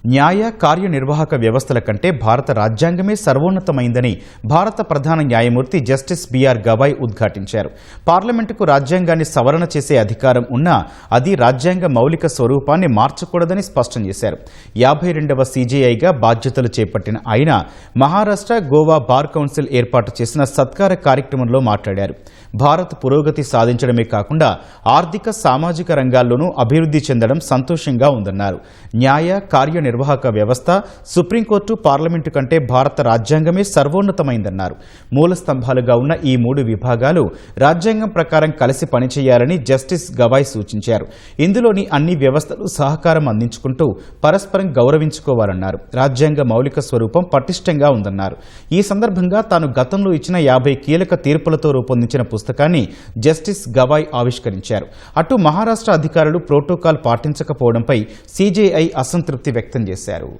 న్యాయ కార్యనిర్వాహక వ్యవస్థల కంటే భారత రాజ్యాంగమే సర్వోన్నతమైందని భారత ప్రధాన న్యాయమూర్తి జస్టిస్ బిఆర్ గవాయ్ ఉద్ఘాటించారు. పార్లమెంటుకు రాజ్యాంగాన్ని సవరణ చేసే అధికారం ఉన్నా అది రాజ్యాంగ మౌలిక స్వరూపాన్ని మార్చకూడదని స్పష్టం చేశారు. 52వ సీజేఐగా బాధ్యతలు చేపట్టిన ఆయన మహారాష్ట్ర, గోవా బార్ కౌన్సిల్ ఏర్పాటు చేసిన సత్కార కార్యక్రమంలో మాట్లాడారు. భారత్ పురోగతి సాధించడమే కాకుండా ఆర్థిక, సామాజిక రంగాల్లోనూ అభివృద్ధి చెందడం సంతోషంగా ఉందన్నారు. న్యాయ కార్యనిర్వాహక వ్యవస్థ, సుప్రీంకోర్టు, పార్లమెంటు కంటే భారత రాజ్యాంగమే సర్వోన్నతమైందన్నారు. మూల స్తంభాలుగా ఉన్న ఈ 3 విభాగాలు రాజ్యాంగం ప్రకారం కలిసి పనిచేయాలని జస్టిస్ గవాయ్ సూచించారు. ఇందులోని అన్ని వ్యవస్థలు సహకారం అందించుకుంటూ పరస్పరం గౌరవించుకోవాలన్నారు. రాజ్యాంగ మౌలిక స్వరూపం పటిష్టంగా ఉందన్నారు. ఈ సందర్భంగా తాను గతంలో ఇచ్చిన 50 కీలక తీర్పులతో రూపొందించిన పుస్తకాన్ని జస్టిస్ గవాయ్ ఆవిష్కరించారు. అటు మహారాష్ట్ర అధికారులు ప్రోటోకాల్ పాటించకపోవడంపై సీజేఐ అసంతృప్తి వ్యక్తం చేశారు.